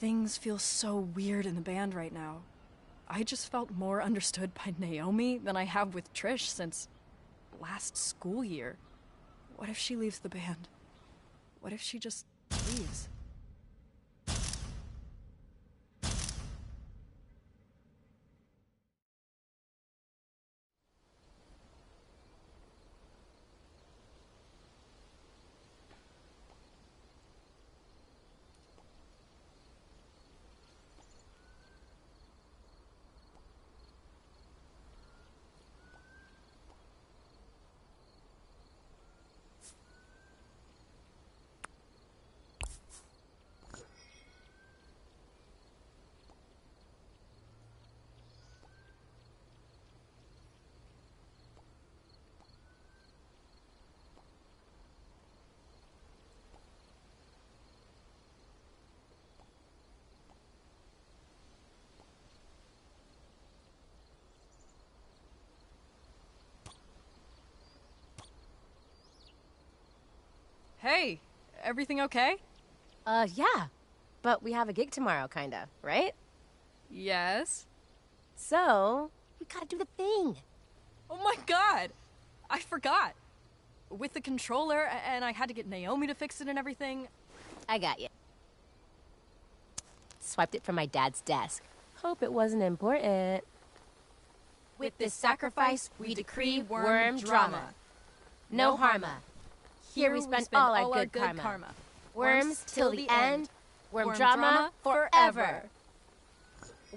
Things feel so weird in the band right now. I just felt more understood by Naomi than I have with Trish since last school year. What if she leaves the band? What if she just leaves? Hey, everything okay? Yeah. But we have a gig tomorrow, kinda, right? Yes. So, we gotta do the thing. Oh my god! I forgot. With the controller, and I had to get Naomi to fix it and everything. I got you. Swiped it from my dad's desk. Hope it wasn't important. With this sacrifice, we decree worm drama. No harma. Here we spend all our good karma. Worms till the end. Worm drama forever.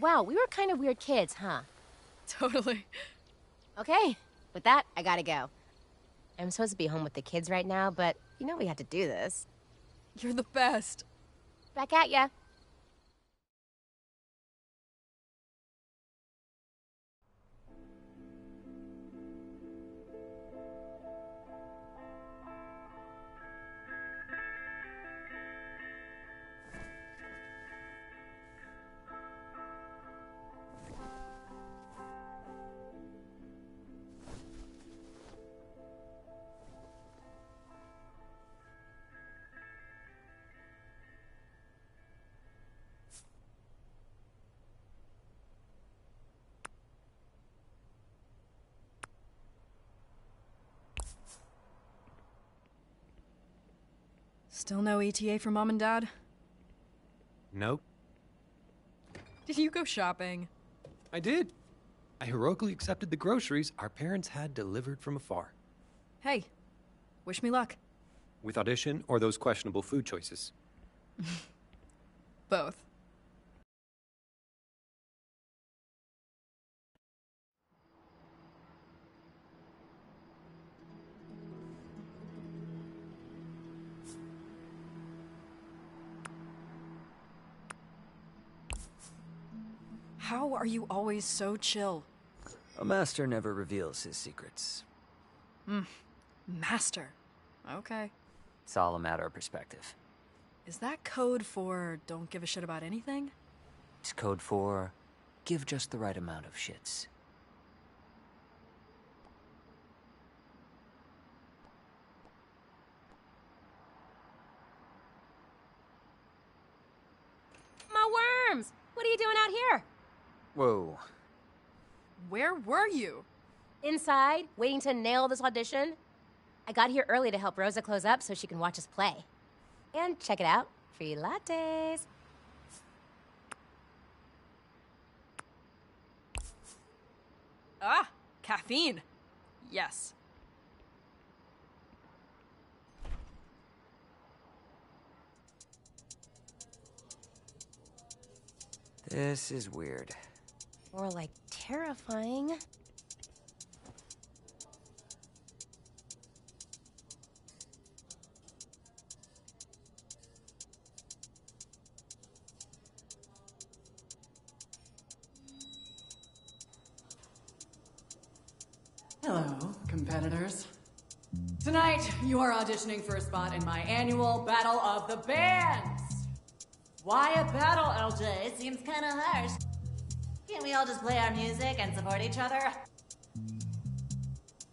Wow, we were kind of weird kids, huh? Totally. Okay, with that, I gotta go. I'm supposed to be home with the kids right now, but you know we had to do this. You're the best. Back at ya. Still no ETA for Mom and Dad? Nope. Did you go shopping? I did. I heroically accepted the groceries our parents had delivered from afar. Hey, wish me luck. With audition or those questionable food choices? Both. How are you always so chill? A master never reveals his secrets. Master. Okay. It's all a matter of perspective. Is that code for don't give a shit about anything? It's code for give just the right amount of shits. My worms! What are you doing out here? Whoa. Where were you? Inside, waiting to nail this audition. I got here early to help Rosa close up so she can watch us play. And check it out, free lattes. Ah, caffeine. Yes. This is weird. More like terrifying. Hello, competitors. Tonight, you are auditioning for a spot in my annual Battle of the Bands. Why a battle, LJ? Seems kinda harsh. Can't we all just play our music and support each other?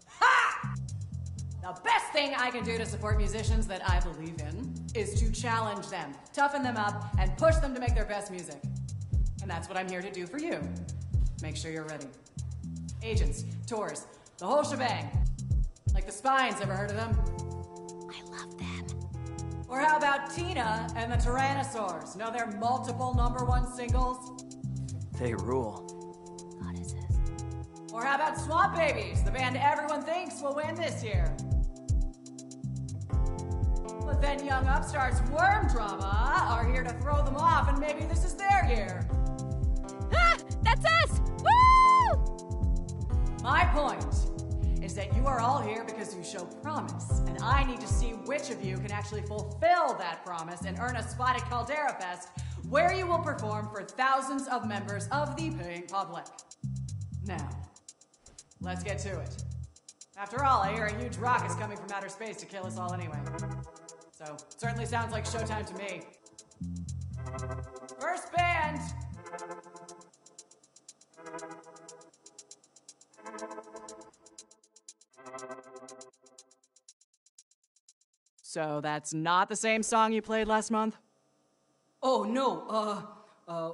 Ha! The best thing I can do to support musicians that I believe in is to challenge them, toughen them up, and push them to make their best music. And that's what I'm here to do for you. Make sure you're ready. Agents, tours, the whole shebang. Like the Spines, ever heard of them? I love them. Or how about Tina and the Tyrannosaurs? Know their multiple #1 singles? They rule. God, is this? Or how about Swamp Babies, the band everyone thinks will win this year? But then young upstarts Worm Drama are here to throw them off, and maybe this is their year. Ah! That's us! Woo! My point is that you are all here because you show promise, and I need to see which of you can actually fulfill that promise and earn a spot at Caldera Fest, where you will perform for thousands of members of the paying public. Now, let's get to it. After all, I hear a huge rock is coming from outer space to kill us all anyway. So, certainly sounds like showtime to me. First band! So that's not the same song you played last month? Oh, no,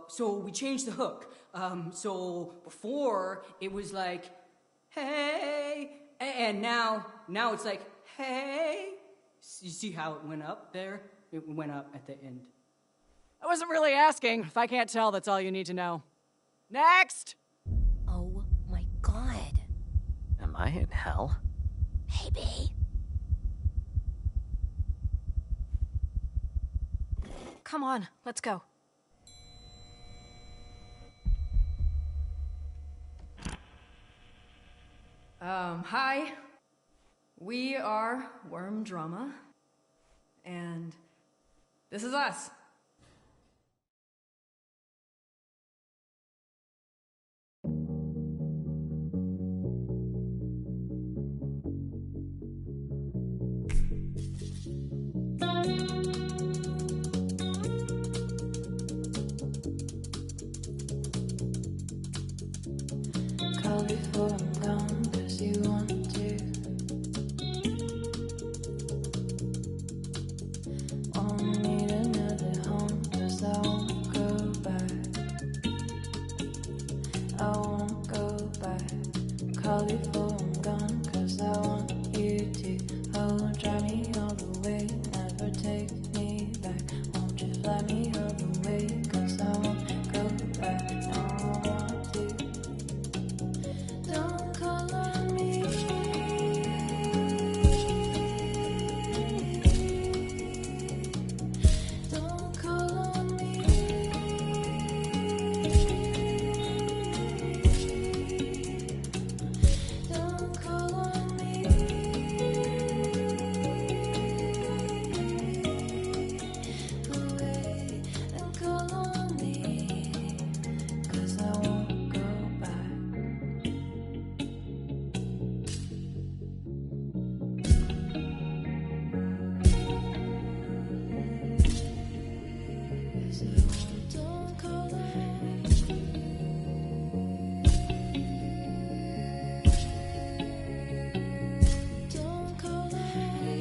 so we changed the hook. So before it was like, hey, and now it's like, hey. You see how it went up there? It went up at the end. I wasn't really asking. If I can't tell, that's all you need to know. Next! Oh my God. Am I in hell? Maybe. Come on, let's go. Hi. We are Worm Drama, and this is us. Call before I'm gone, 'cause you want to. Won't need another home, 'cause I won't go back. I won't go back. Call before I'm gone, 'cause I want you to. Oh, drive me all the way, never take me back. Won't you fly me all the way, 'cause I won't go back. No, I want to. Don't call on me. Don't call on me. Don't call on me. Away and call on me, 'cause I won't go back. Don't call on me. Don't call on me.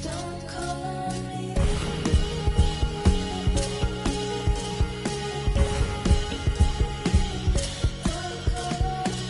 Don't call on me. Don't call on me.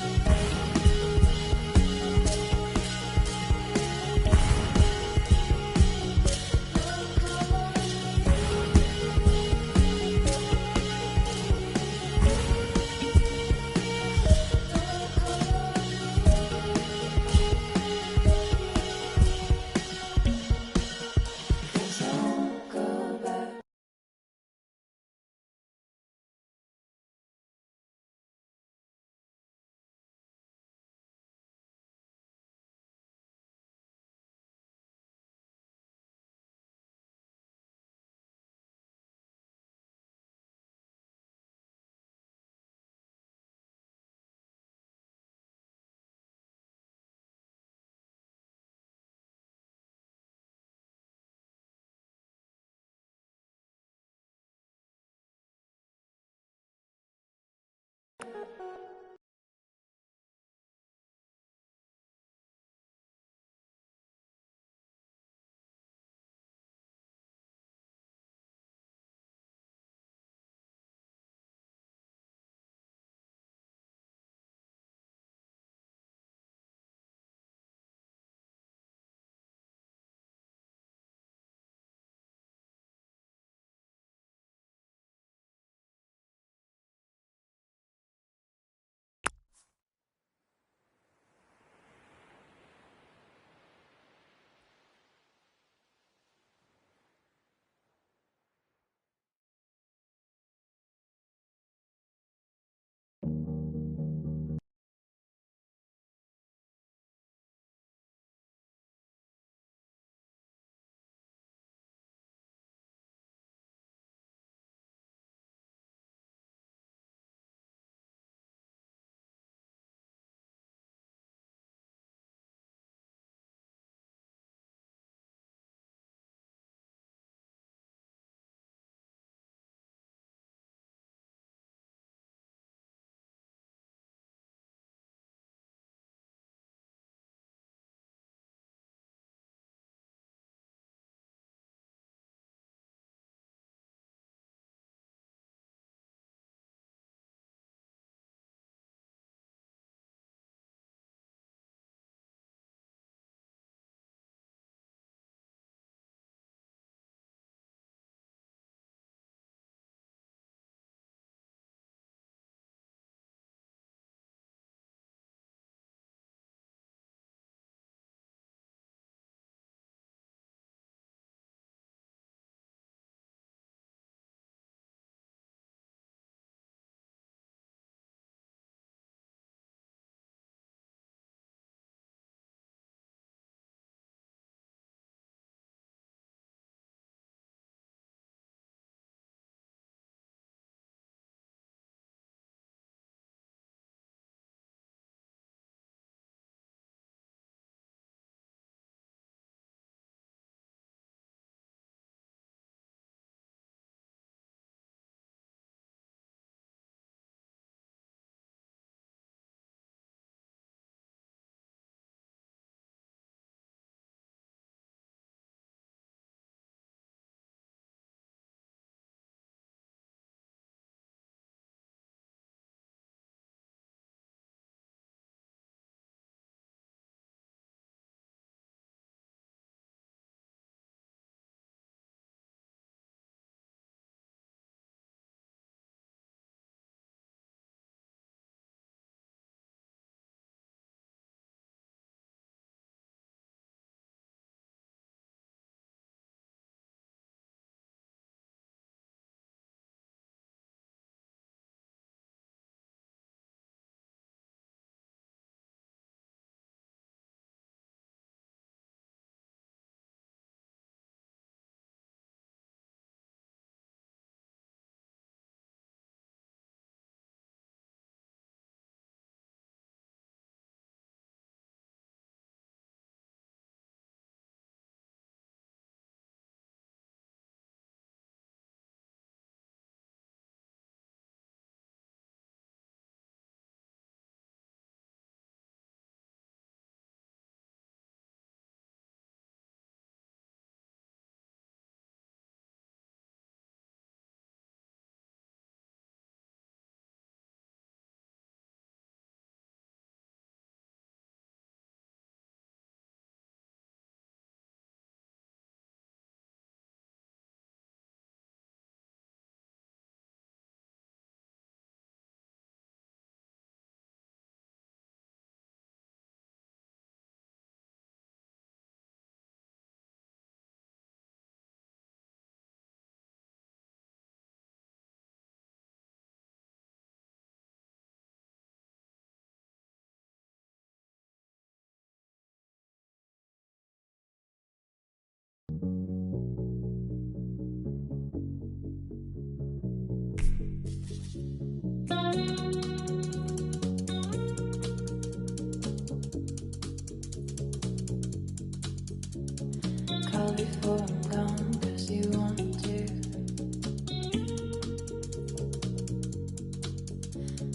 Call before I'm gone, 'cause you want to.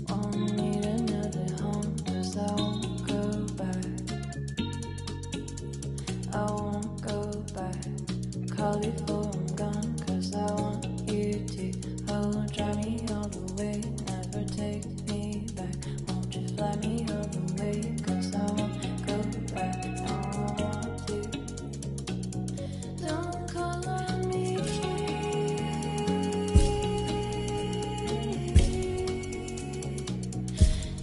Won't need another home, 'cause I won't go back. I won't go back. Call before I'm gone, 'cause I want you to. Oh, drive me all the way, never take me back. Won't you fly me all the way, 'cause I won't go back. No, I want to. Don't call on me.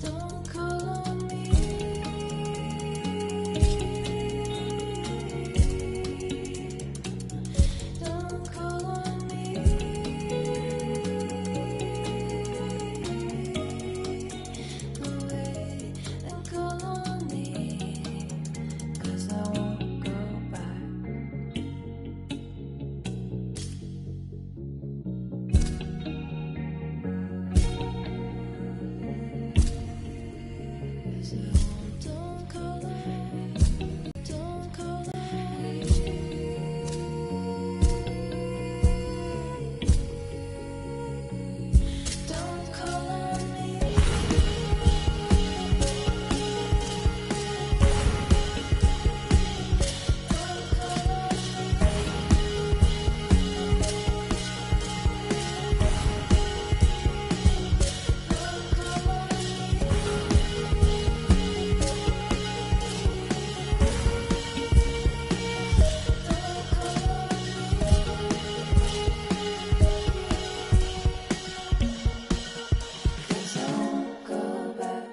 Don't call on me. Don't call on me. Away and call on me, 'cause I won't go back. Don't call on, don't call on me. Don't call on me. Don't call on me. Don't call on me. Don't call on me. 'Cause I won't go back.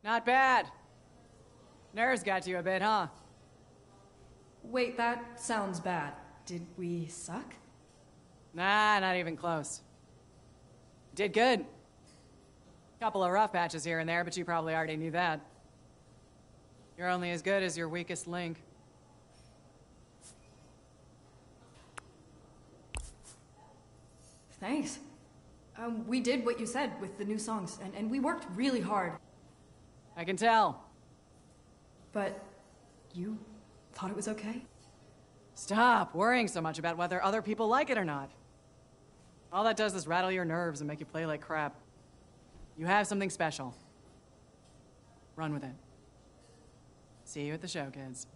Not bad. Nerves got you a bit, huh? Wait, that sounds bad. Did we suck? Nah, not even close. Did good. Couple of rough patches here and there, but you probably already knew that. You're only as good as your weakest link. Thanks. We did what you said with the new songs, and we worked really hard. I can tell. But you thought it was okay? Stop worrying so much about whether other people like it or not. All that does is rattle your nerves and make you play like crap. You have something special. Run with it. See you at the show, kids.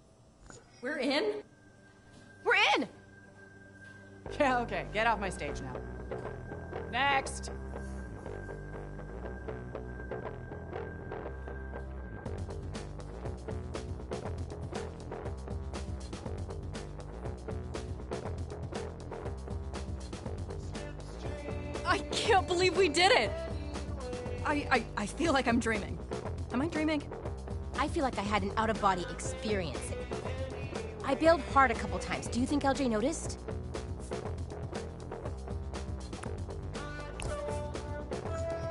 We're in? We're in! Yeah, okay, get off my stage now. Next! I can't believe we did it! I feel like I'm dreaming. Am I dreaming? I feel like I had an out-of-body experience. I bailed hard a couple times. Do you think LJ noticed?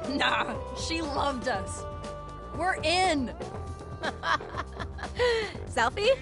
Nah, she loved us. We're in! Selfie?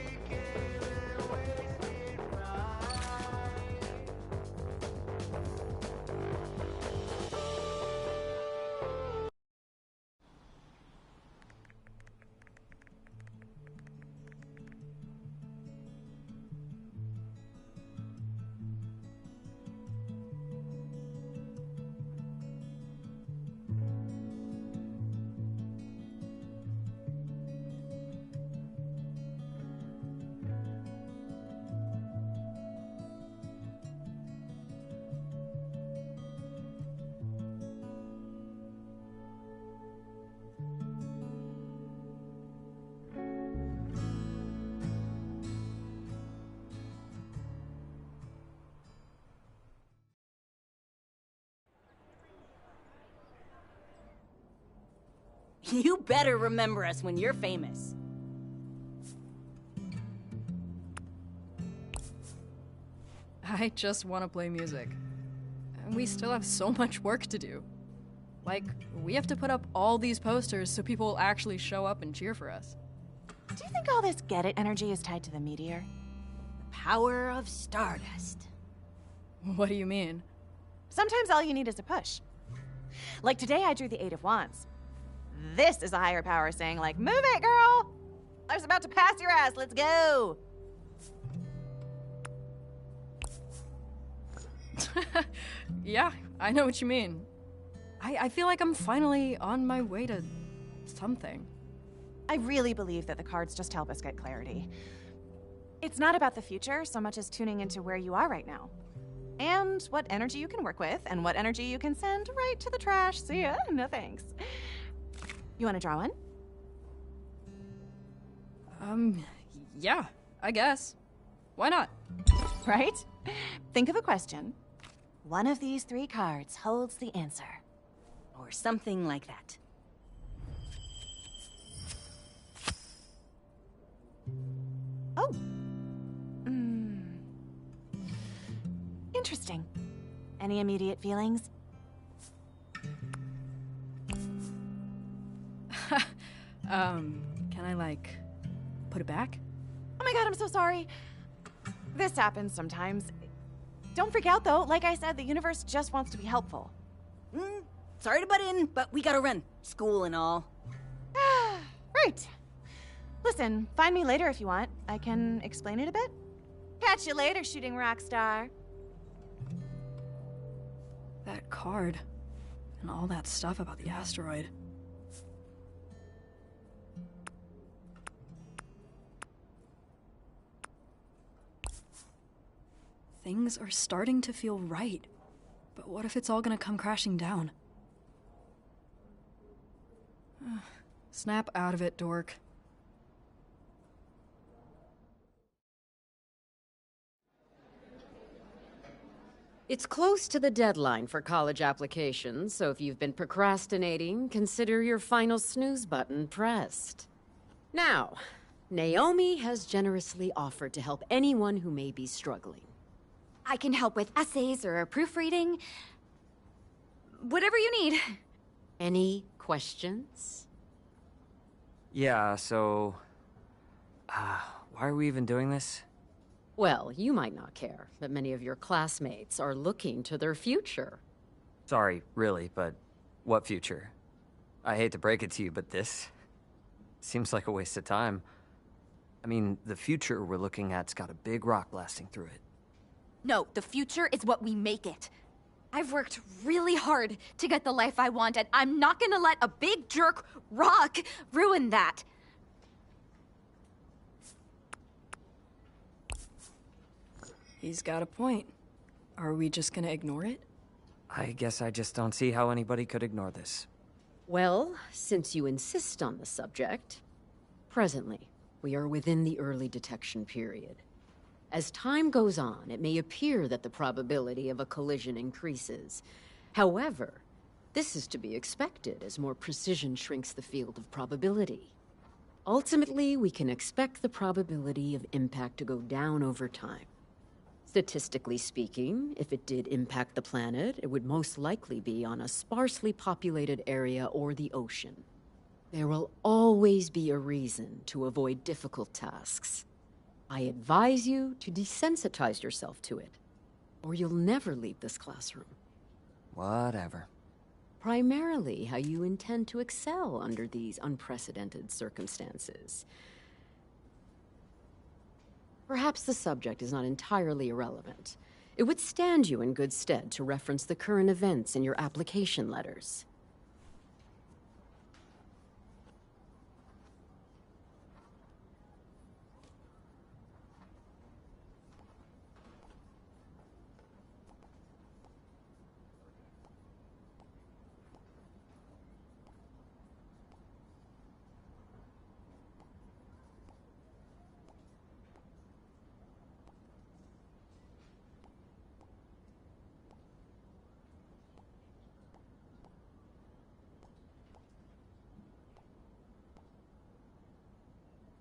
You better remember us when you're famous. I just want to play music. And we still have so much work to do. Like, we have to put up all these posters so people will actually show up and cheer for us. Do you think all this get it energy is tied to the meteor? power of stardust. What do you mean? Sometimes all you need is a push. Like today, I drew the Eight of Wands. This is a higher power saying, like, move it, girl! I was about to pass your ass, let's go! Yeah, I know what you mean. I feel like I'm finally on my way to something. I really believe that the cards just help us get clarity. It's not about the future so much as tuning into where you are right now. And what energy you can work with, and what energy you can send right to the trash. See ya, no thanks. You wanna draw one? Yeah, I guess. Why not? Right? Think of a question. One of these three cards holds the answer. Or something like that. Oh. Interesting. Any immediate feelings? Can I, like, put it back? Oh my god, I'm so sorry. This happens sometimes. Don't freak out, though. Like I said, the universe just wants to be helpful. Sorry to butt in, but we gotta run. School and all. Right. Listen, find me later if you want. I can explain it a bit. Catch you later, shooting rock star. That card, and all that stuff about the asteroid. Things are starting to feel right, but what if it's all gonna come crashing down? Snap out of it, dork. It's close to the deadline for college applications, so if you've been procrastinating, consider your final snooze button pressed. Now, Naomi has generously offered to help anyone who may be struggling. I can help with essays or proofreading. Whatever you need. Any questions? Yeah, so... why are we even doing this? Well, you might not care, but many of your classmates are looking to their future. Sorry, really, but what future? I hate to break it to you, but this seems like a waste of time. I mean, the future we're looking at's got a big rock blasting through it. No, the future is what we make it. I've worked really hard to get the life I want, and I'm not gonna let a big jerk rock ruin that. He's got a point. Are we just gonna ignore it? I guess I just don't see how anybody could ignore this. Well, since you insist on the subject, presently, we are within the early detection period. As time goes on, it may appear that the probability of a collision increases. However, this is to be expected as more precision shrinks the field of probability. Ultimately, we can expect the probability of impact to go down over time. Statistically speaking, if it did impact the planet, it would most likely be on a sparsely populated area or the ocean. There will always be a reason to avoid difficult tasks. I advise you to desensitize yourself to it, or you'll never leave this classroom. Whatever. Primarily how you intend to excel under these unprecedented circumstances. Perhaps the subject is not entirely irrelevant. It would stand you in good stead to reference the current events in your application letters.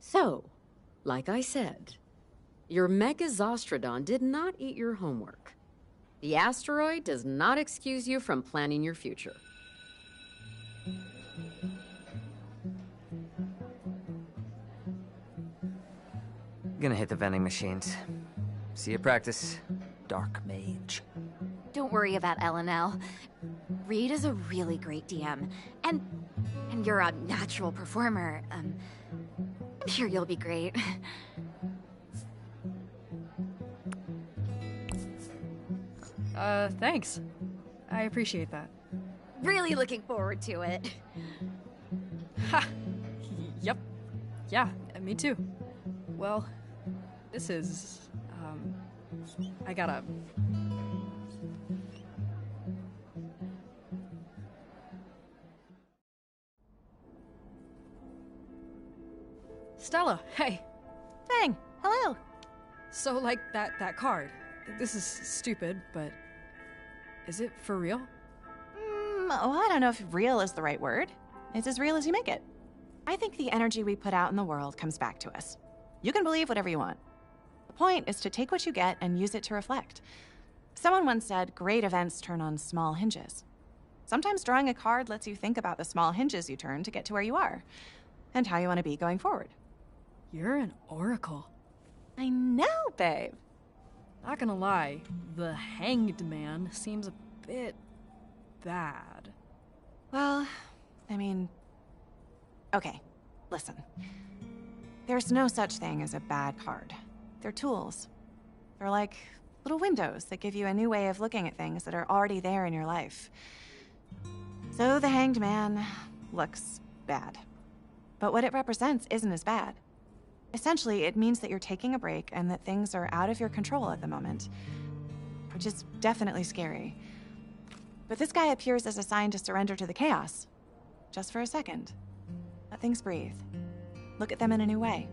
So, like I said, your Megazostrodon did not eat your homework. The asteroid does not excuse you from planning your future. Gonna hit the vending machines. See you practice, Dark Mage. Don't worry about LNL. Reed is a really great DM, and you're a natural performer. I'm sure you'll be great. Thanks. I appreciate that. Really looking forward to it. Ha! Yep. Yeah, me too. Well, this is, I gotta... Stella, hey. Bang, hello. So, like, that card. This is stupid, but... Is it for real? Well, I don't know if real is the right word. It's as real as you make it. I think the energy we put out in the world comes back to us. You can believe whatever you want. The point is to take what you get and use it to reflect. Someone once said, great events turn on small hinges. Sometimes drawing a card lets you think about the small hinges you turn to get to where you are, and how you want to be going forward. You're an oracle. I know, babe. Not gonna lie, the Hanged Man seems a bit bad. Well, I mean... Okay, listen. There's no such thing as a bad card. They're tools. They're like little windows that give you a new way of looking at things that are already there in your life. So the Hanged Man looks bad. But what it represents isn't as bad. Essentially, it means that you're taking a break and that things are out of your control at the moment, which is definitely scary. But this guy appears as a sign to surrender to the chaos. Just for a second. Let things breathe. Look at them in a new way.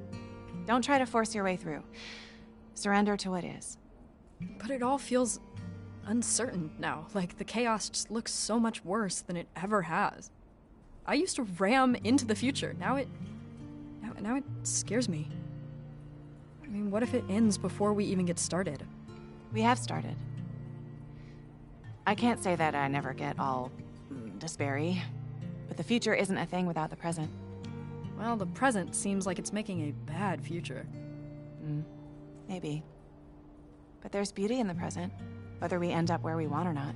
Don't try to force your way through. Surrender to what is. But it all feels uncertain now. Like the chaos just looks so much worse than it ever has. I used to ram into the future. Now it scares me. I mean, what if it ends before we even get started? We have started. I can't say that I never get all despairy, but the future isn't a thing without the present. Well, the present seems like it's making a bad future. Maybe. But there's beauty in the present, whether we end up where we want or not.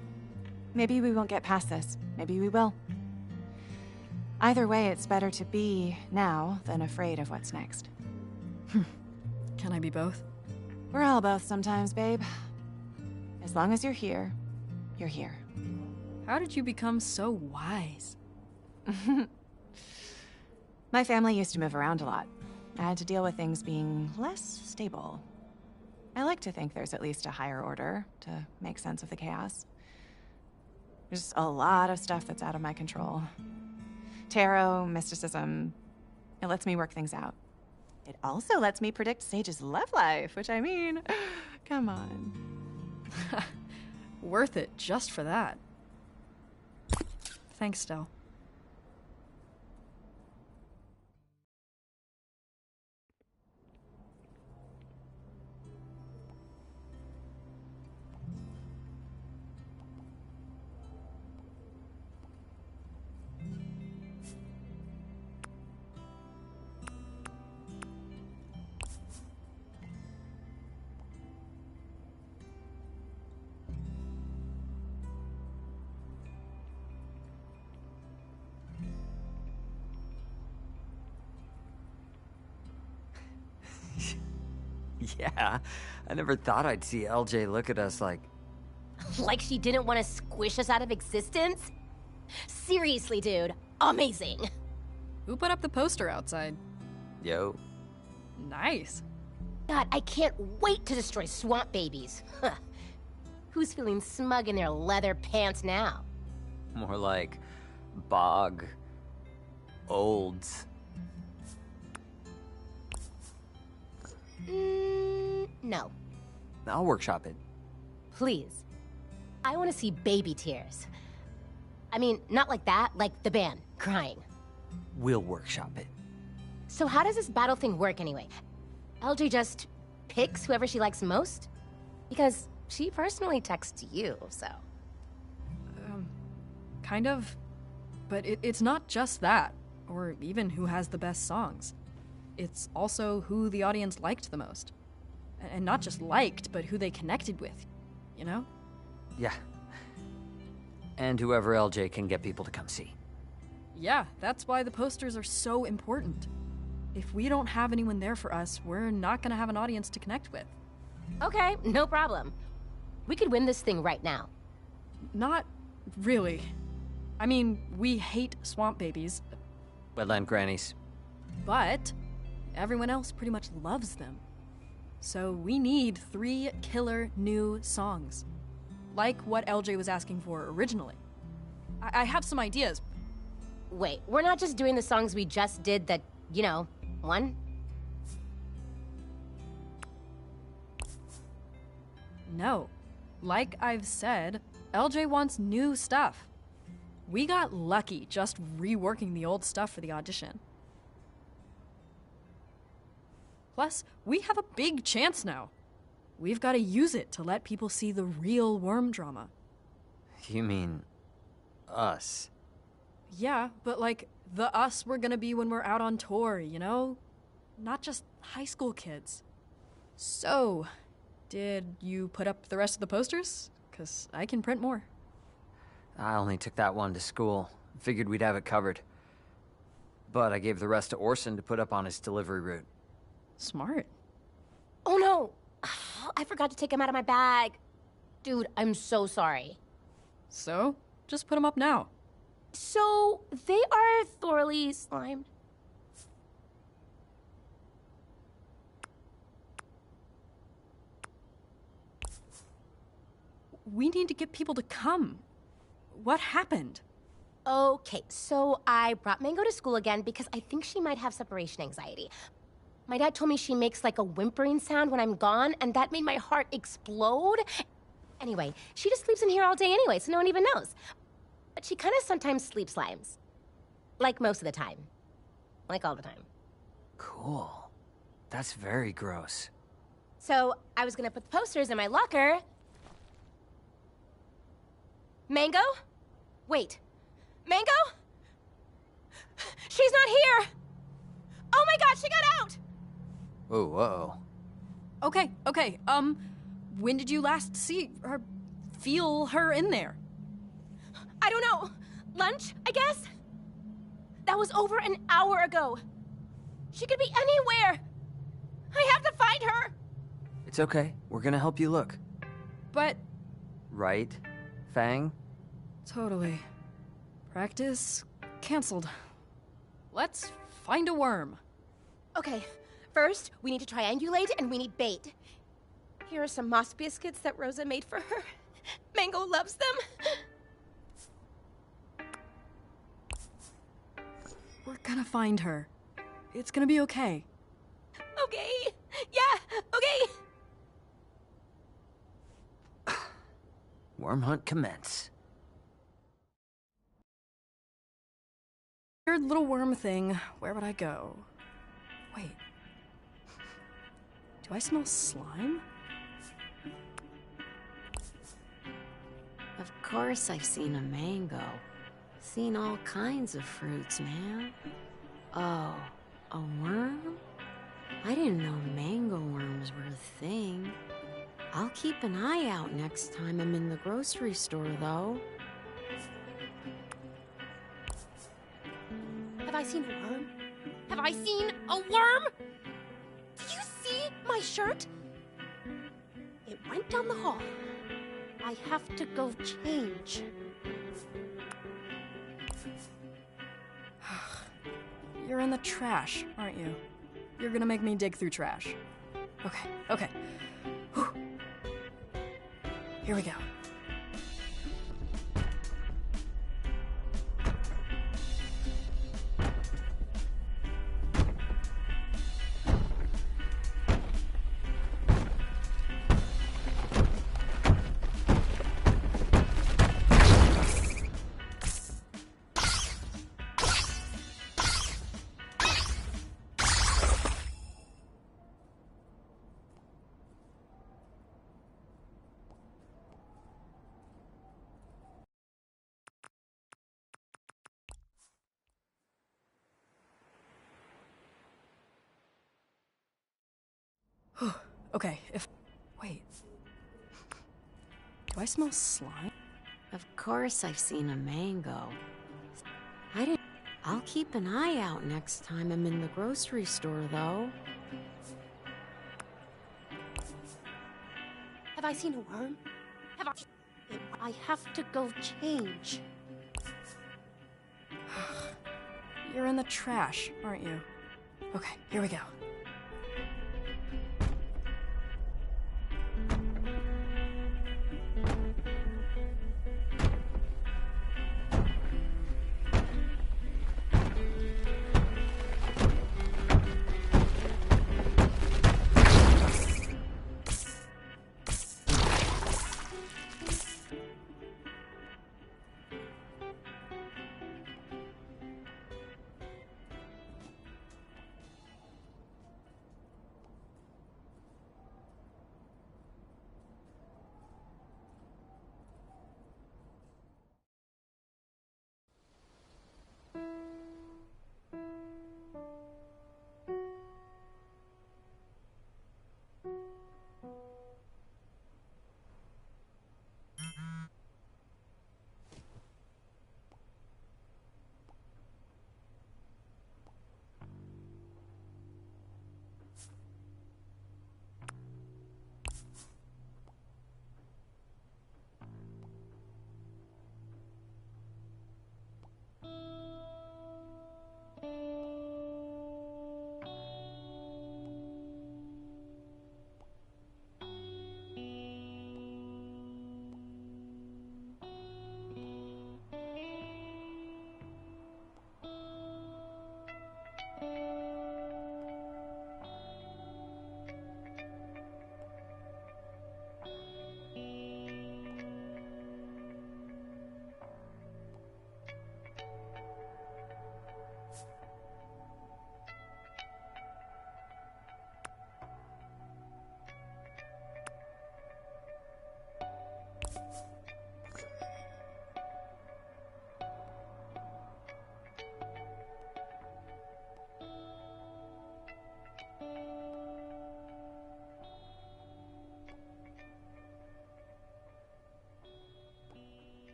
Maybe we won't get past this. Maybe we will. Either way, it's better to be now than afraid of what's next. Can I be both? We're all both sometimes, babe. As long as you're here, you're here. How did you become so wise? My family used to move around a lot. I had to deal with things being less stable. I like to think there's at least a higher order to make sense of the chaos. There's a lot of stuff that's out of my control. Tarot, mysticism, it lets me work things out. It also lets me predict Sage's love life, which I mean, come on. Worth it just for that. Thanks, Stell. Yeah, I never thought I'd see LJ look at us like... Like she didn't want to squish us out of existence? Seriously, dude. Amazing. Who put up the poster outside? Yo. Nice. God, I can't wait to destroy swamp babies. Huh. Who's feeling smug in their leather pants now? More like... bog... olds. No. I'll workshop it. Please. I want to see baby tears. I mean, not like that, like the band, crying. We'll workshop it. So how does this battle thing work anyway? LJ just picks whoever she likes most? Because she personally texts you, so... Kind of. But it's not just that, or even who has the best songs. It's also who the audience liked the most. And not just liked, but who they connected with, you know? Yeah. And whoever LJ can get people to come see. Yeah, that's why the posters are so important. If we don't have anyone there for us, we're not gonna have an audience to connect with. Okay, no problem. We could win this thing right now. Not really. I mean, we hate swamp babies. Wetland grannies. But everyone else pretty much loves them. So we need 3 killer new songs. Like what LJ was asking for originally. I have some ideas. Wait, we're not just doing the songs we just did that, you know, won? No. Like I've said, LJ wants new stuff. We got lucky just reworking the old stuff for the audition. Plus, we have a big chance now. We've got to use it to let people see the real worm drama. You mean us? Yeah, but like the us we're gonna be when we're out on tour, you know? Not just high school kids. So, did you put up the rest of the posters? 'Cause I can print more. I only took that one to school. Figured we'd have it covered. But I gave the rest to Orson to put up on his delivery route. Smart. Oh no! I forgot to take him out of my bag. Dude, I'm so sorry. So, just put them up now. So, they are thoroughly slimed. We need to get people to come. What happened? Okay, so I brought Mango to school again because I think she might have separation anxiety. My dad told me she makes like a whimpering sound when I'm gone, and that made my heart explode. Anyway, she just sleeps in here all day anyway, so no one even knows. But she kind of sometimes sleep slimes. Like most of the time. Like all the time. Cool. That's very gross. So I was gonna put the posters in my locker. Mango? Wait. Mango? She's not here! Oh my god, she got out! Oh, whoa. Okay, when did you last see or feel her in there? I don't know. Lunch, I guess? That was over an hour ago. She could be anywhere. I have to find her. It's okay. We're gonna help you look. But... Right, Fang? Totally. Practice canceled. Let's find a worm. Okay, first, we need to triangulate and we need bait. Here are some moss biscuits that Rosa made for her. Mango loves them. We're gonna find her. It's gonna be okay. Okay. Yeah, okay. Worm hunt commence. Weird little worm thing. Where would I go? Wait. Do I smell slime? Of course I've seen a mango. Seen all kinds of fruits, man. Oh, a worm? I didn't know mango worms were a thing. I'll keep an eye out next time I'm in the grocery store, though. Have I seen a worm? Have I seen a worm? Do you see my shirt? It went down the hall. I have to go change. You're in the trash, aren't you? You're gonna make me dig through trash. Okay. Whew. Here we go. Okay, if... Wait. Do I smell slime? Of course I've seen a mango. I'll keep an eye out next time I'm in the grocery store, though. Have I seen a worm? I have to go change. You're in the trash, aren't you? Okay, here we go.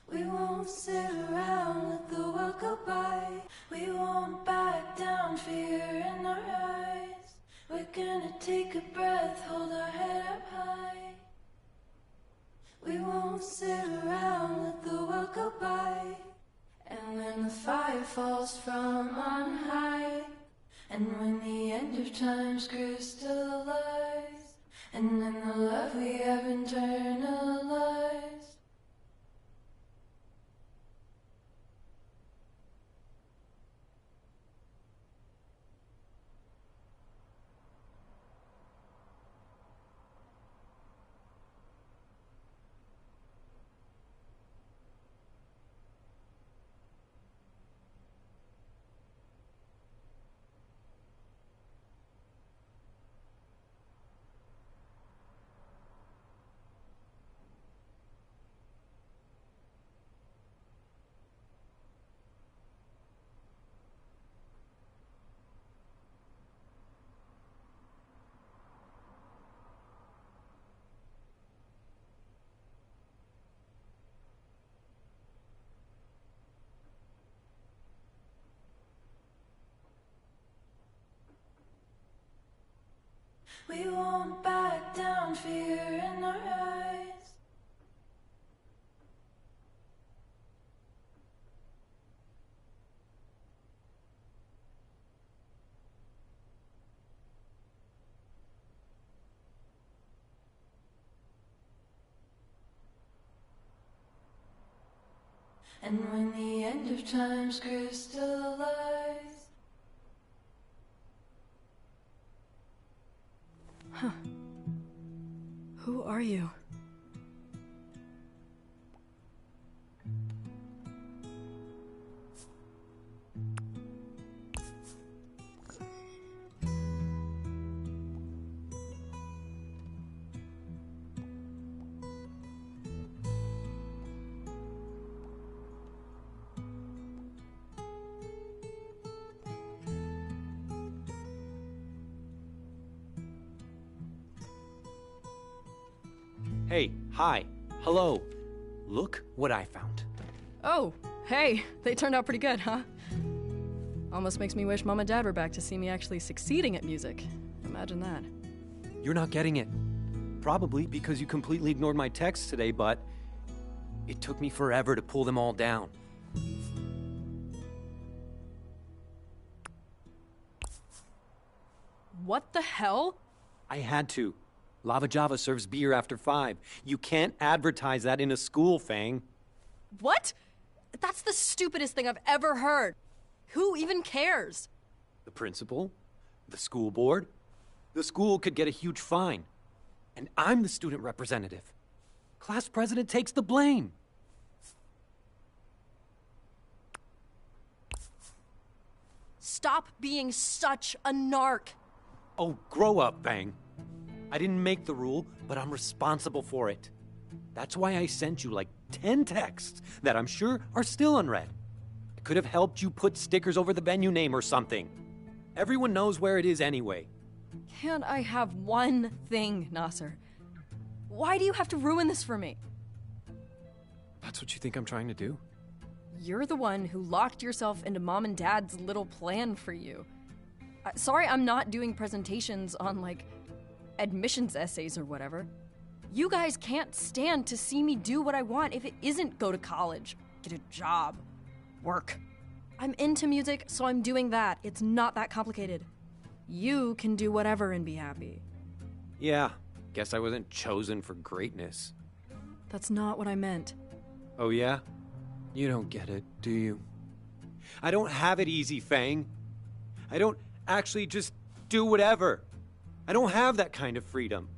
We won't sit around, let the world go by. We won't back down, fear in our eyes. We're gonna take a breath, hold our head up high. We won't sit around, let the world go by. And when the fire falls from on high, and when the end of time's crystallized, and then the love we have internalized. We won't back down, fear in our eyes. And when the end of time's crystallized. Huh. Who are you? Hey, hi, hello. Look what I found. Oh, hey, they turned out pretty good, huh? Almost makes me wish Mom and Dad were back to see me actually succeeding at music. Imagine that. You're not getting it. Probably because you completely ignored my texts today, but it took me forever to pull them all down. What the hell? I had to. Lava Java serves beer after 5. You can't advertise that in a school, Fang. What? That's the stupidest thing I've ever heard. Who even cares? The principal? The school board? The school could get a huge fine. And I'm the student representative. Class president takes the blame. Stop being such a narc. Oh, grow up, Fang. I didn't make the rule, but I'm responsible for it. That's why I sent you like 10 texts that I'm sure are still unread. I could have helped you put stickers over the venue name or something. Everyone knows where it is anyway. Can't I have one thing, Nasser? Why do you have to ruin this for me? That's what you think I'm trying to do? You're the one who locked yourself into Mom and Dad's little plan for you. Sorry I'm not doing presentations on, like, admissions essays or whatever. You guys can't stand to see me do what I want if it isn't go to college, get a job, work. I'm into music, so I'm doing that. It's not that complicated. You can do whatever and be happy. Yeah, guess I wasn't chosen for greatness. That's not what I meant. Oh yeah? You don't get it, do you? I don't have it easy, Fang. I don't actually just do whatever. I don't have that kind of freedom.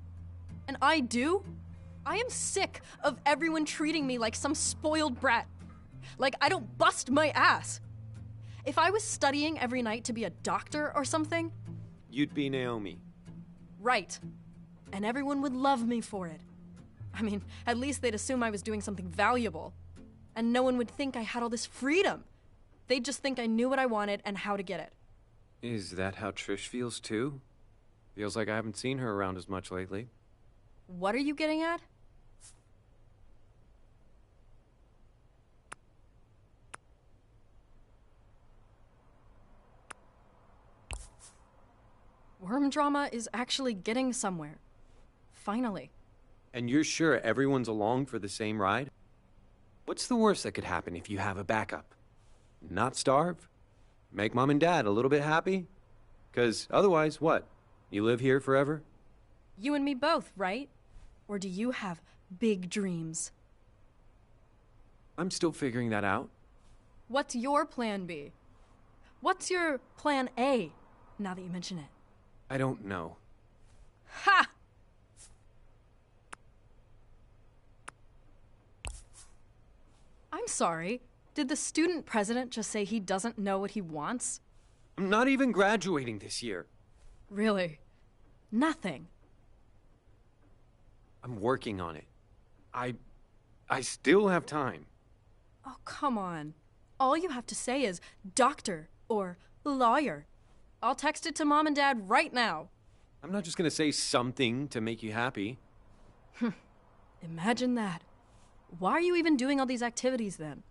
And I do? I am sick of everyone treating me like some spoiled brat. Like I don't bust my ass. If I was studying every night to be a doctor or something... You'd be Naomi. Right. And everyone would love me for it. I mean, at least they'd assume I was doing something valuable. And no one would think I had all this freedom. They'd just think I knew what I wanted and how to get it. Is that how Trish feels too? Feels like I haven't seen her around as much lately. What are you getting at? Worm drama is actually getting somewhere. Finally. And you're sure everyone's along for the same ride? What's the worst that could happen if you have a backup? Not starve? Make Mom and Dad a little bit happy? 'Cause otherwise, what? You live here forever? You and me both, right? Or do you have big dreams? I'm still figuring that out. What's your plan B? What's your plan A, now that you mention it? I don't know. Ha! I'm sorry. Did the student president just say he doesn't know what he wants? I'm not even graduating this year. Really? Nothing. I'm working on it. I still have time. Oh, come on. All you have to say is doctor or lawyer. I'll text it to Mom and Dad right now. I'm not just gonna say something to make you happy. Imagine that. Why are you even doing all these activities then?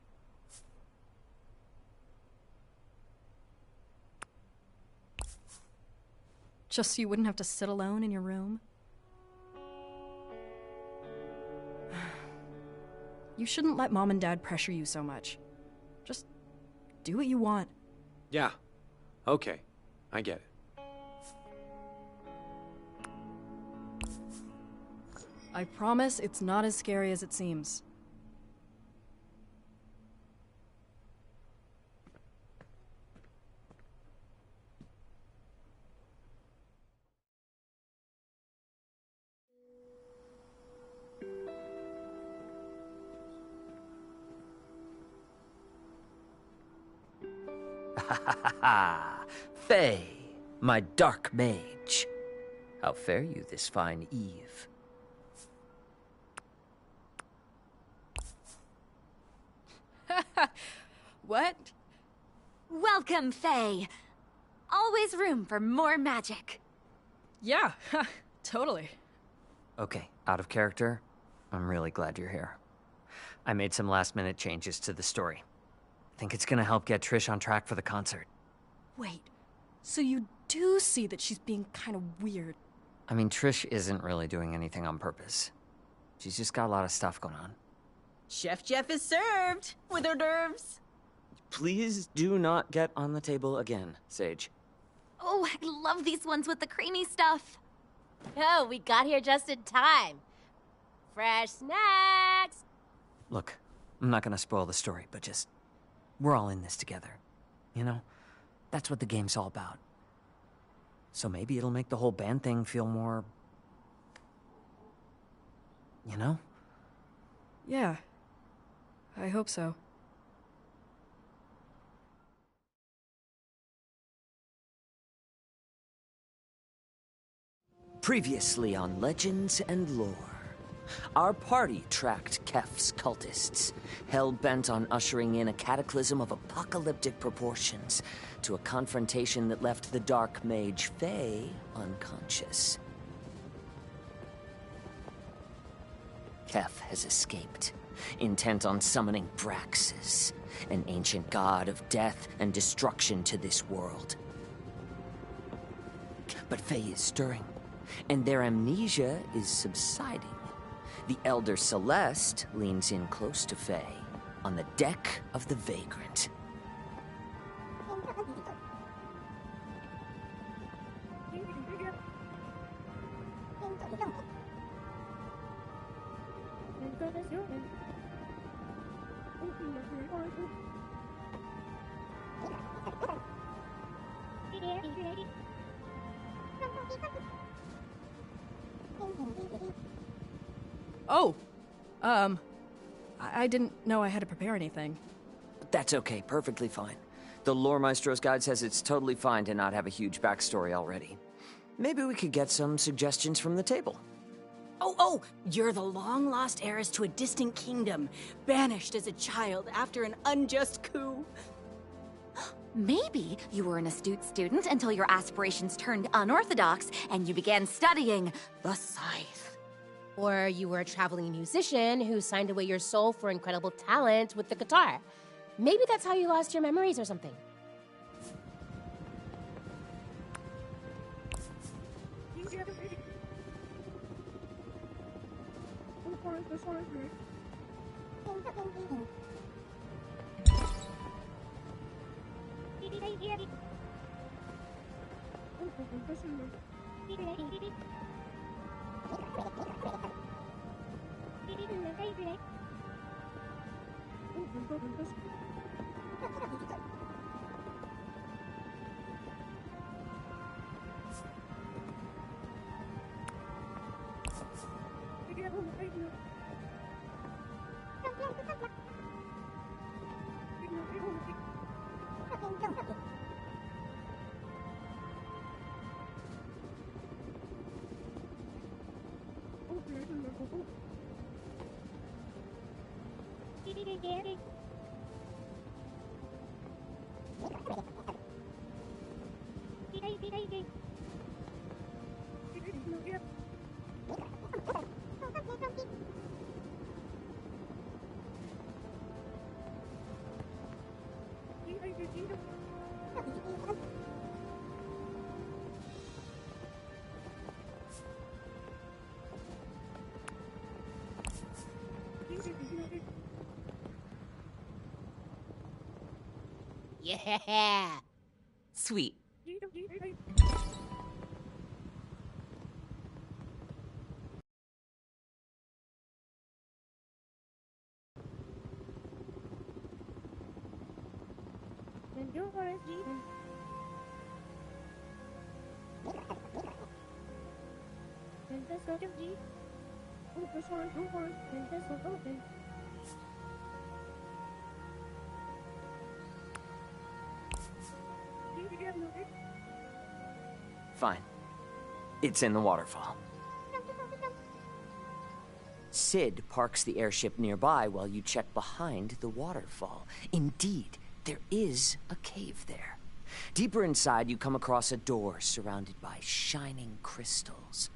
Just so you wouldn't have to sit alone in your room? You shouldn't let Mom and Dad pressure you so much. Just do what you want. Yeah. Okay. I get it. I promise it's not as scary as it seems. ha! Faye, my dark mage. How fare you this fine eve? What? Welcome, Faye. Always room for more magic. Yeah, totally. Okay, out of character. I'm really glad you're here. I made some last-minute changes to the story. Think it's gonna help get Trish on track for the concert. Wait, so you do see that she's being kind of weird? I mean, Trish isn't really doing anything on purpose. She's just got a lot of stuff going on. Chef Jeff is served with hors d'oeuvres. Please do not get on the table again, Sage. Oh, I love these ones with the creamy stuff. Oh, we got here just in time. Fresh snacks! Look, I'm not gonna spoil the story, but just... we're all in this together. You know? That's what the game's all about. So maybe it'll make the whole band thing feel more... you know? Yeah, I hope so. Previously on Legends and Lore, our party tracked Kef's cultists, hell-bent on ushering in a cataclysm of apocalyptic proportions to a confrontation that left the dark mage Faye unconscious. Kef has escaped, intent on summoning Braxis, an ancient god of death and destruction to this world. But Faye is stirring, and their amnesia is subsiding. The Elder Celeste leans in close to Faye on the deck of the Vagrant. Oh, I didn't know I had to prepare anything. That's okay, perfectly fine. The Lore Maestro's guide says it's totally fine to not have a huge backstory already. Maybe we could get some suggestions from the table. Oh, you're the long-lost heiress to a distant kingdom, banished as a child after an unjust coup. Maybe you were an astute student until your aspirations turned unorthodox and you began studying the Scythe. Or you were a traveling musician who signed away your soul for incredible talent with the guitar. Maybe that's how you lost your memories or something. Yeah! Sweet. Fine. It's in the waterfall. Sid parks the airship nearby while you check behind the waterfall. Indeed, there is a cave there. Deeper inside, you come across a door surrounded by shining crystals.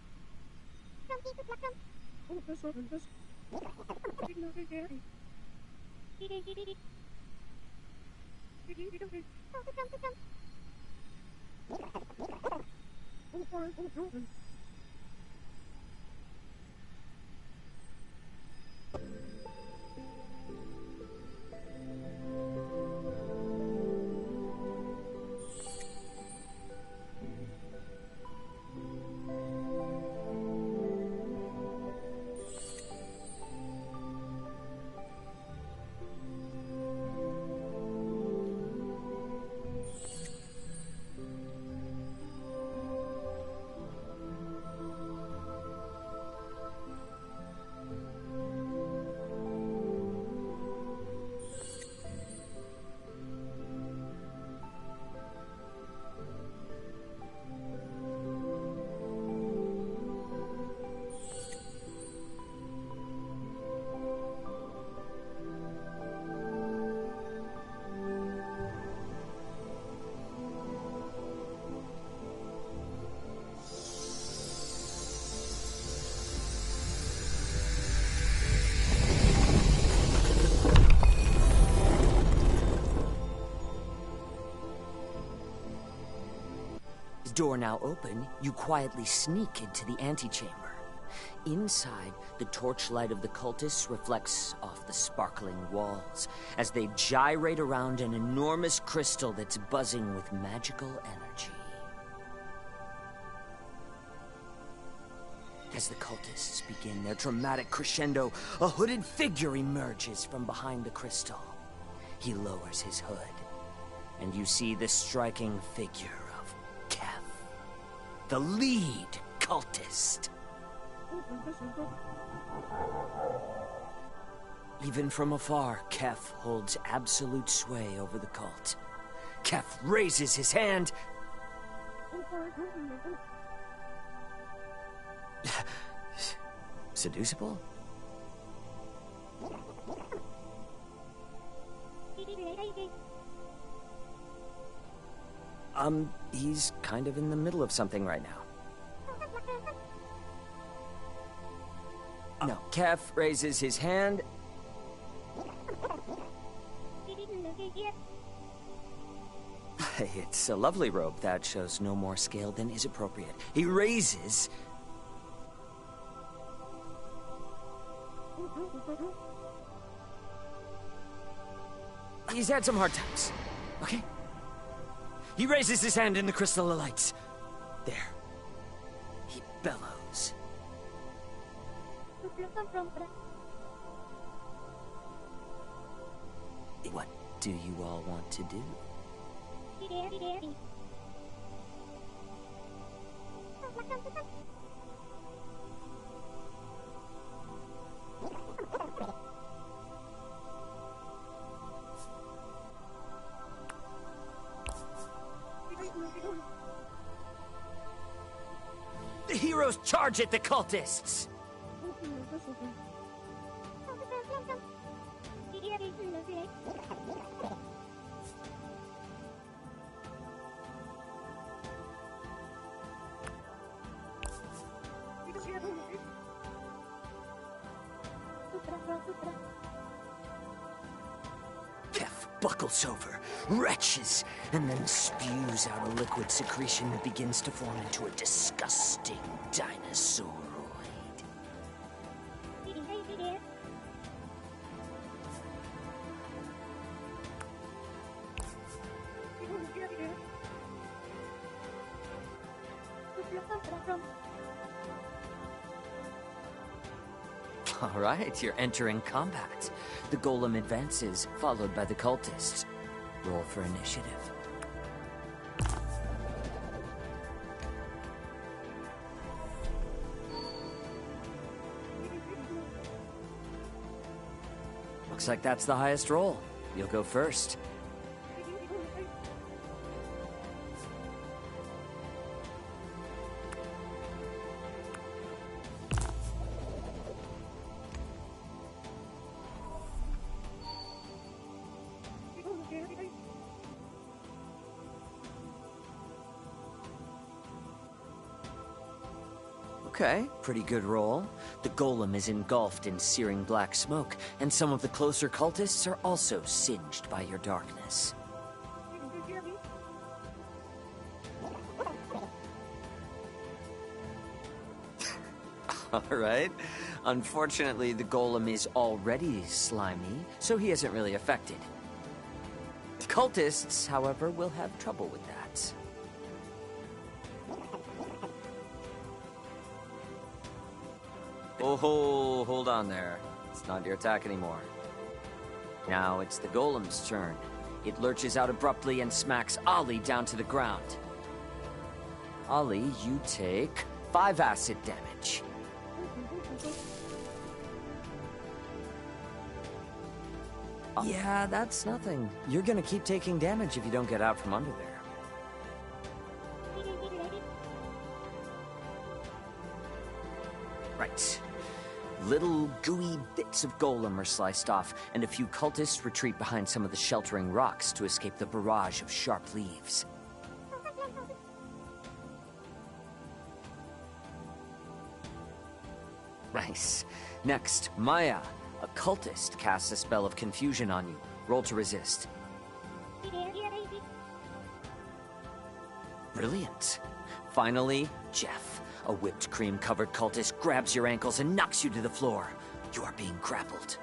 Door now open, you quietly sneak into the antechamber. Inside, the torchlight of the cultists reflects off the sparkling walls as they gyrate around an enormous crystal that's buzzing with magical energy. As the cultists begin their dramatic crescendo, a hooded figure emerges from behind the crystal. He lowers his hood, and you see the striking figure of Kef, the lead cultist. Even from afar, Kef holds absolute sway over the cult. Kef raises his hand. Seducible? He's kind of in the middle of something right now. No, Kef raises his hand. It's a lovely robe that shows no more scale than is appropriate. He raises... He's had some hard times, okay? He raises his hand and the crystal alights. There. He bellows. What do you all want to do? The heroes charge at the cultists! Kef buckles over, retches, and then spews out a liquid secretion that begins to form into a disgusting dinosauroid. All right, you're entering combat. The golem advances, followed by the cultists. Roll for initiative. Looks like that's the highest roll. You'll go first. Okay, pretty good roll. The golem is engulfed in searing black smoke, and some of the closer cultists are also singed by your darkness. All right. Unfortunately, the golem is already slimy, so he isn't really affected. Cultists, however, will have trouble with that. Oh, hold on there. It's not your attack anymore. Now it's the golem's turn. It lurches out abruptly and smacks Ollie down to the ground. Ollie, you take 5 acid damage. Yeah, that's nothing. You're gonna keep taking damage if you don't get out from under there. Right. Little gooey bits of golem are sliced off, and a few cultists retreat behind some of the sheltering rocks to escape the barrage of sharp leaves. Nice. Next, Maya. A cultist casts a spell of confusion on you. Roll to resist. Brilliant. Finally, Jeff. A whipped cream-covered cultist grabs your ankles and knocks you to the floor. You are being grappled.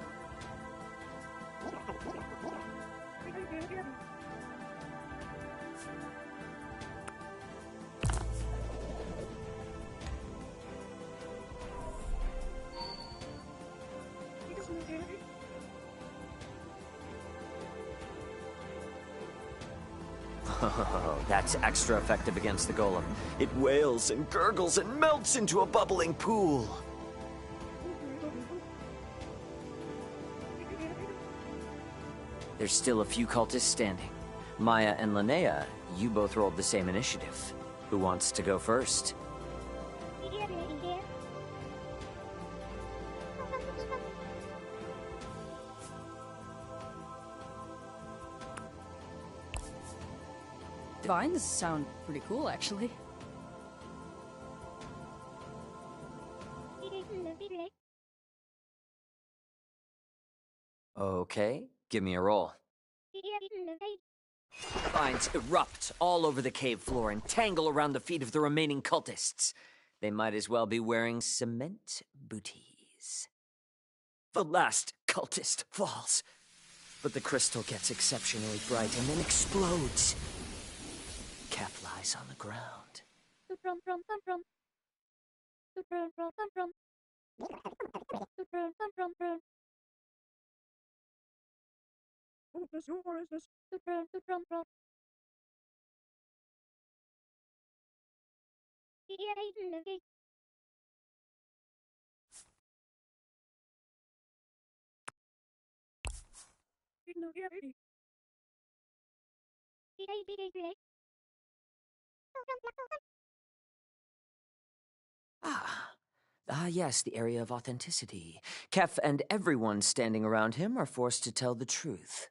Oh, that's extra effective against the golem. It wails and gurgles and melts into a bubbling pool. There's still a few cultists standing. Maya and Linnea, you both rolled the same initiative. Who wants to go first? Vines sound pretty cool, actually. Okay, give me a roll. Vines erupt all over the cave floor and tangle around the feet of the remaining cultists. They might as well be wearing cement booties. The last cultist falls, but the crystal gets exceptionally bright and then explodes. Cap lies on the ground. Yes, the area of authenticity. Kef and everyone standing around him are forced to tell the truth.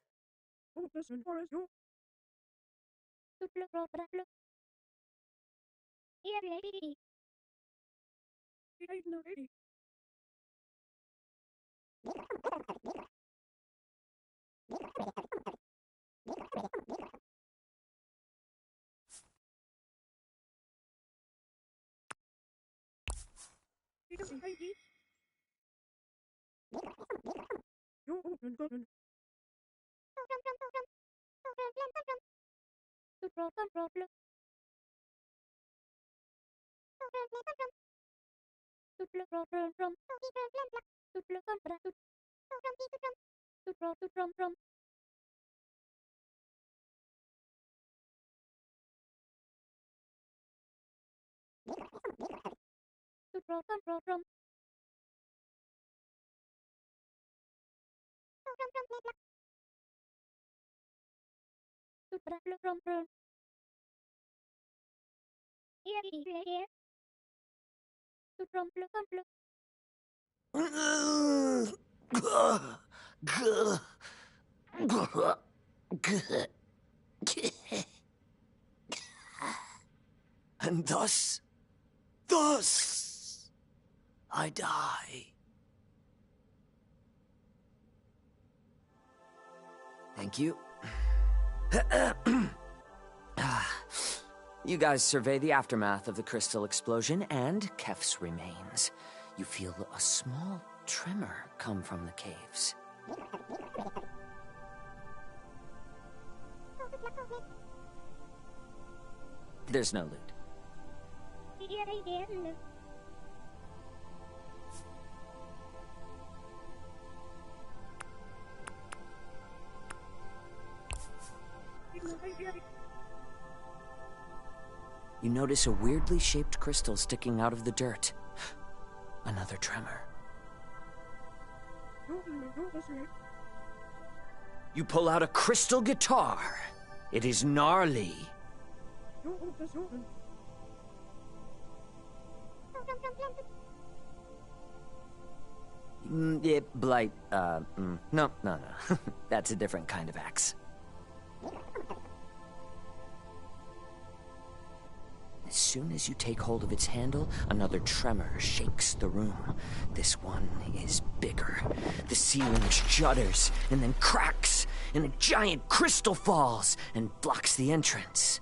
And thus I die. Thank you. You guys survey the aftermath of the crystal explosion and Kef's remains. You feel a small tremor come from the caves. There's no loot. You notice a weirdly shaped crystal sticking out of the dirt. Another tremor. You pull out a crystal guitar. It is gnarly. Blight, no. That's a different kind of axe. As soon as you take hold of its handle, another tremor shakes the room. This one is bigger. The ceiling shudders and then cracks, and a giant crystal falls and blocks the entrance.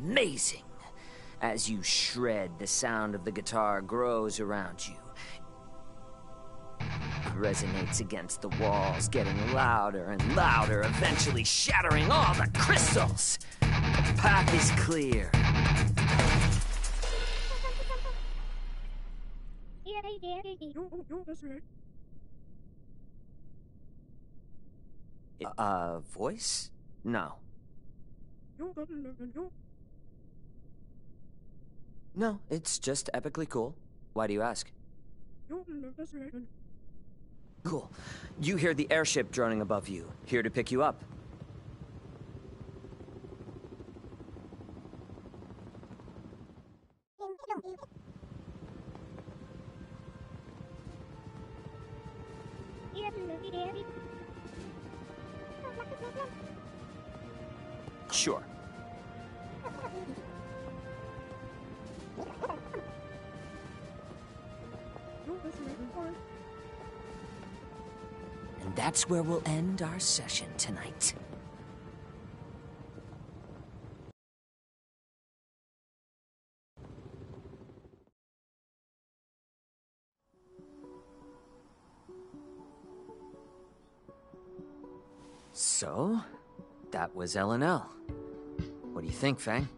Amazing! As you shred, the sound of the guitar grows around you. It resonates against the walls, getting louder and louder, eventually shattering all the crystals. The path is clear. Voice? No. No, it's just epically cool. Why do you ask? Cool. You hear the airship droning above you, here to pick you up. Sure. And that's where we'll end our session tonight. So, that was L&L. What do you think, Fang?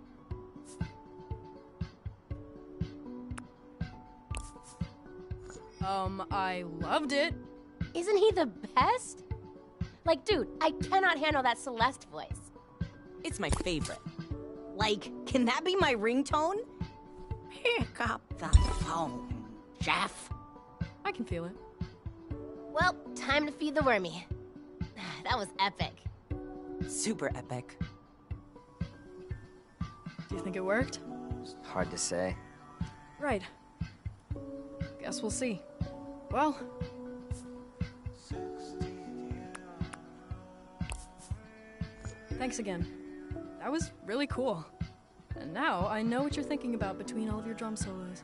I loved it. Isn't he the best? Like, dude, I cannot handle that Celeste voice. It's my favorite. Like, can that be my ringtone? Pick up the phone, Jeff. I can feel it. Well, time to feed the wormy. That was epic. Super epic. Do you think it worked? Hard to say. Right. Guess we'll see. Well... Thanks again. That was really cool. And now I know what you're thinking about between all of your drum solos.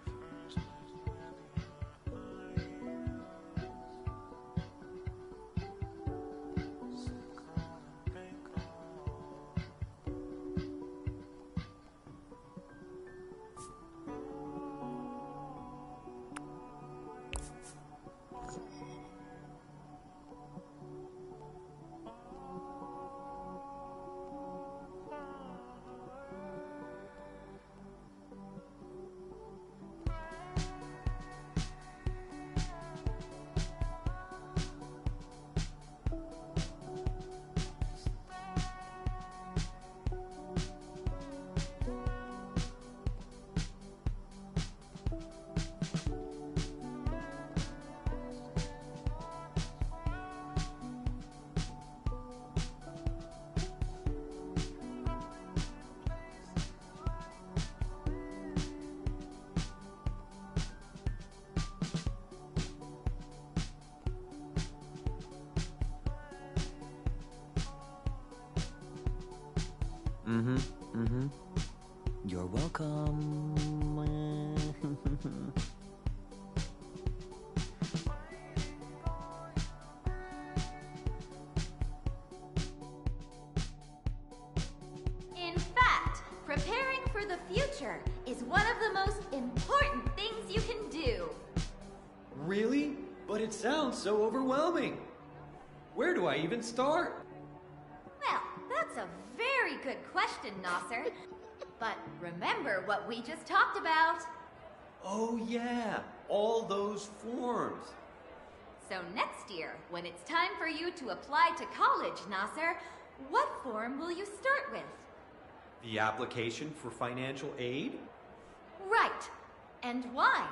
You're welcome. In fact, preparing for the future is one of the most important things you can do. Really? But it sounds so overwhelming. Where do I even start? Well, that's a very good question, Nasser. But remember what we just talked about. Oh yeah, all those forms. So next year, when it's time for you to apply to college, Nasser, what form will you start with? The application for financial aid? Right. And why?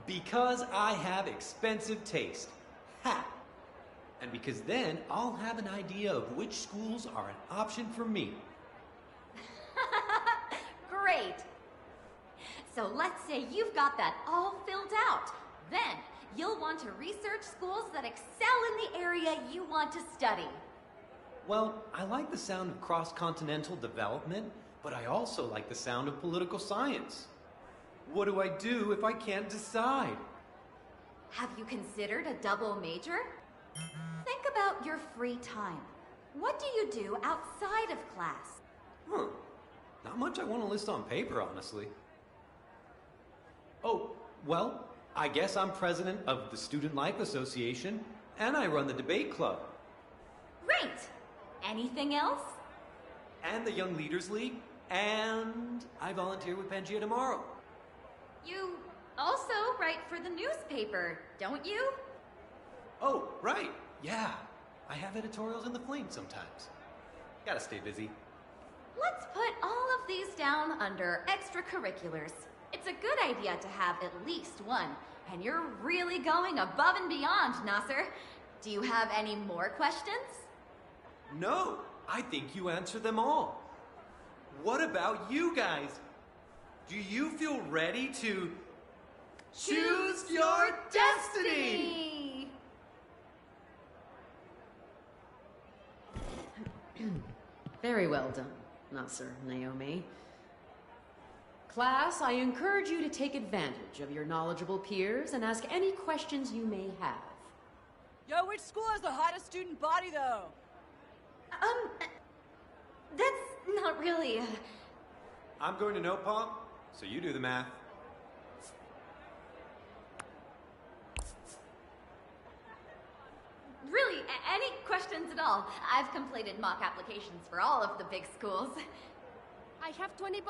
Because I have expensive taste. Ha! And because then I'll have an idea of which schools are an option for me. Great. So let's say you've got that all filled out. Then you'll want to research schools that excel in the area you want to study. Well, I like the sound of cross-continental development, but I also like the sound of political science. What do I do if I can't decide? Have you considered a double major? Think about your free time. What do you do outside of class? Not much I want to list on paper, honestly. Oh, well, I guess I'm president of the Student Life Association, and I run the debate club. Great! Anything else? And the Young Leaders League, and I volunteer with Pangea tomorrow. You also write for the newspaper, don't you? Oh, right. Yeah. I have editorials in the Flame sometimes. Gotta stay busy. Let's put all of these down under extracurriculars. It's a good idea to have at least one, and you're really going above and beyond, Nasser. Do you have any more questions? No, I think you answered them all. What about you guys? Do you feel ready to choose your destiny? Very well done, Nasser, Naomi. Class, I encourage you to take advantage of your knowledgeable peers and ask any questions you may have. Yo, which school has the hottest student body, though? That's not really I'm going to know, Pom, so you do the math. Really, any questions at all? I've completed mock applications for all of the big schools. I have $20 here.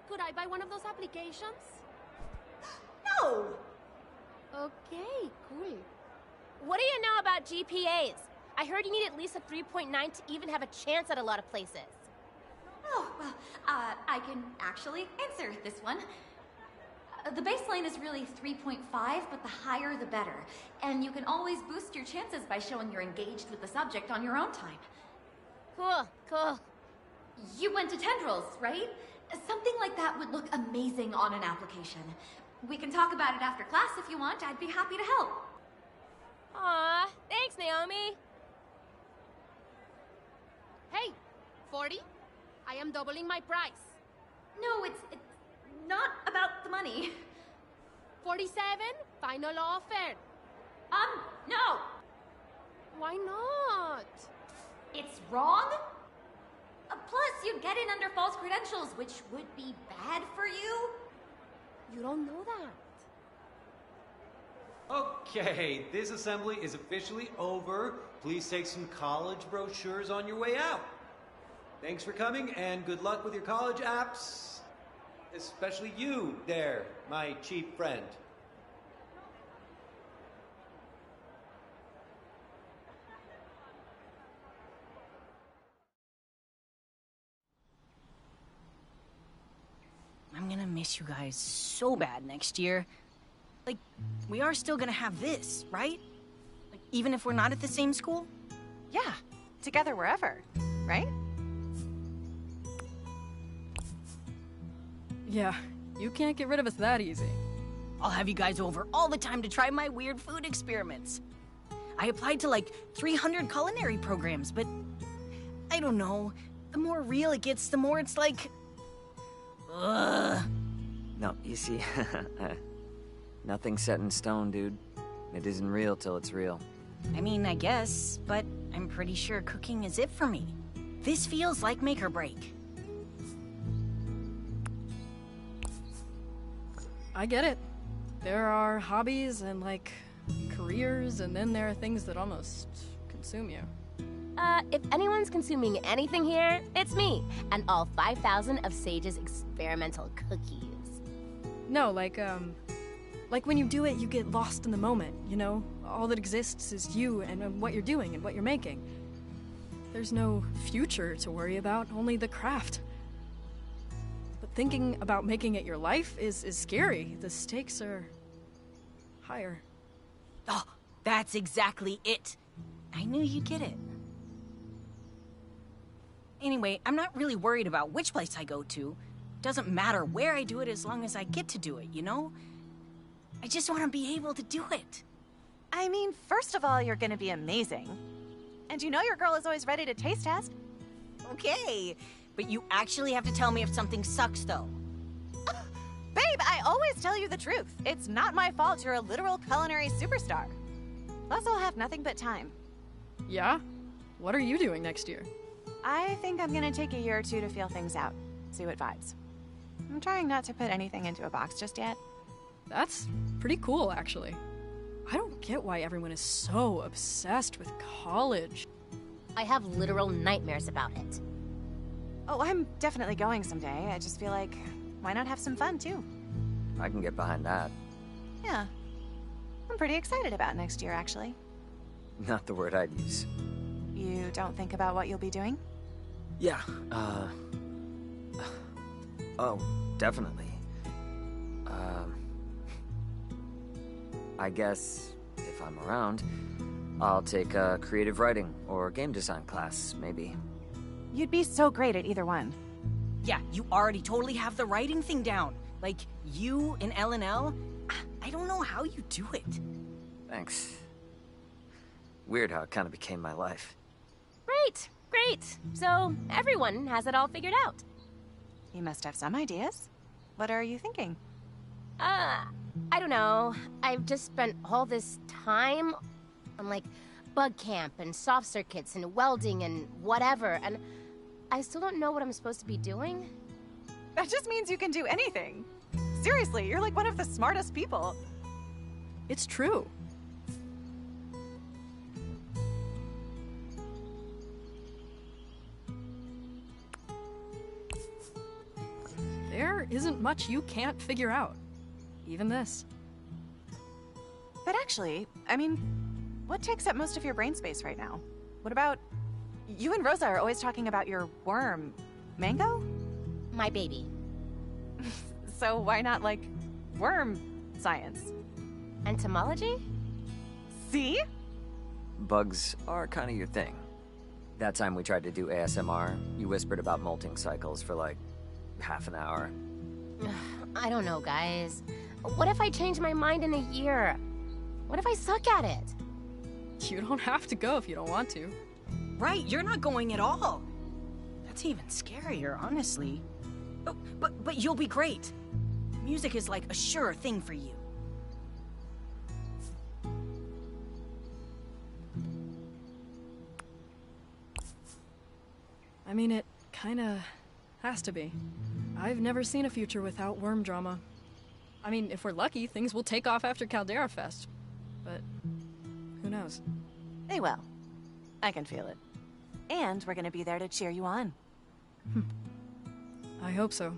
Could I buy one of those applications? No! Okay, cool. What do you know about GPAs? I heard you need at least a 3.9 to even have a chance at a lot of places. Oh, well, I can actually answer this one. The baseline is really 3.5, but the higher the better. And you can always boost your chances by showing you're engaged with the subject on your own time. Cool, cool. You went to Tendrils, right? Something like that would look amazing on an application. We can talk about it after class if you want. I'd be happy to help. Aw, thanks, Naomi. Hey, 40? I am doubling my price. No, it's not about the money. 47? Final offer. No. Why not? It's wrong? Plus, you'd get in under false credentials, which would be bad for you. You don't know that. Okay, this assembly is officially over. Please take some college brochures on your way out. Thanks for coming, and good luck with your college apps. Especially you there, my cheap friend. I'm gonna miss you guys so bad next year. Like, we are still gonna have this, right? Like, even if we're not at the same school? Yeah, together wherever, right? Yeah, you can't get rid of us that easy. I'll have you guys over all the time to try my weird food experiments. I applied to like 300 culinary programs, but I don't know. the more real it gets, the more it's like... Ugh. No, you see, nothing's set in stone, dude. It isn't real till it's real. I mean, I guess, but I'm pretty sure cooking is it for me. This feels like make or break. I get it. There are hobbies and, like, careers, and then there are things that almost consume you. If anyone's consuming anything here, it's me, and all 5,000 of Sage's experimental cookies. No, like when you do it, you get lost in the moment, you know? All that exists is you and what you're doing and what you're making. There's no future to worry about, only the craft. But thinking about making it your life is scary. The stakes are higher. Oh, that's exactly it. I knew you'd get it. Anyway, I'm not really worried about which place I go to. Doesn't matter where I do it as long as I get to do it, you know? I just want to be able to do it. I mean, first of all, you're gonna be amazing. And you know your girl is always ready to taste test. Okay, but you actually have to tell me if something sucks, though. Babe, I always tell you the truth. It's not my fault you're a literal culinary superstar. Plus, I'll have nothing but time. Yeah? What are you doing next year? I think I'm gonna take a year or two to feel things out. See what vibes. I'm trying not to put anything into a box just yet. That's pretty cool, actually. I don't get why everyone is so obsessed with college. I have literal nightmares about it. Oh, I'm definitely going someday. I just feel like, why not have some fun, too? I can get behind that. Yeah. I'm pretty excited about next year, actually. Not the word I'd use. You don't think about what you'll be doing? Yeah, oh, definitely. I guess, if I'm around, I'll take a creative writing or game design class, maybe. You'd be so great at either one. Yeah, you already totally have the writing thing down. Like, you in L&L, I don't know how you do it. Thanks. Weird how it kind of became my life. Great, great. So, everyone has it all figured out. You must have some ideas. What are you thinking? I don't know. I've just spent all this time on, like, bug camp and soft circuits and welding and whatever, and I still don't know what I'm supposed to be doing. That just means you can do anything. Seriously, you're like one of the smartest people. It's true. There isn't much you can't figure out. Even this. But actually, I mean, what takes up most of your brain space right now? What about... You and Rosa are always talking about your worm. Mango? My baby. So why not, like, worm science? Entomology? See? Bugs are kind of your thing. That time we tried to do ASMR, you whispered about molting cycles for like half an hour. I don't know, guys. What if I change my mind in a year? What if I suck at it? You don't have to go if you don't want to. Right, you're not going at all. That's even scarier, honestly. Oh, but you'll be great. Music is like a sure thing for you. I mean, it kinda has to be. I've never seen a future without worm drama. I mean, if we're lucky, things will take off after Caldera Fest. But who knows? They will. I can feel it. And we're gonna be there to cheer you on. I hope so.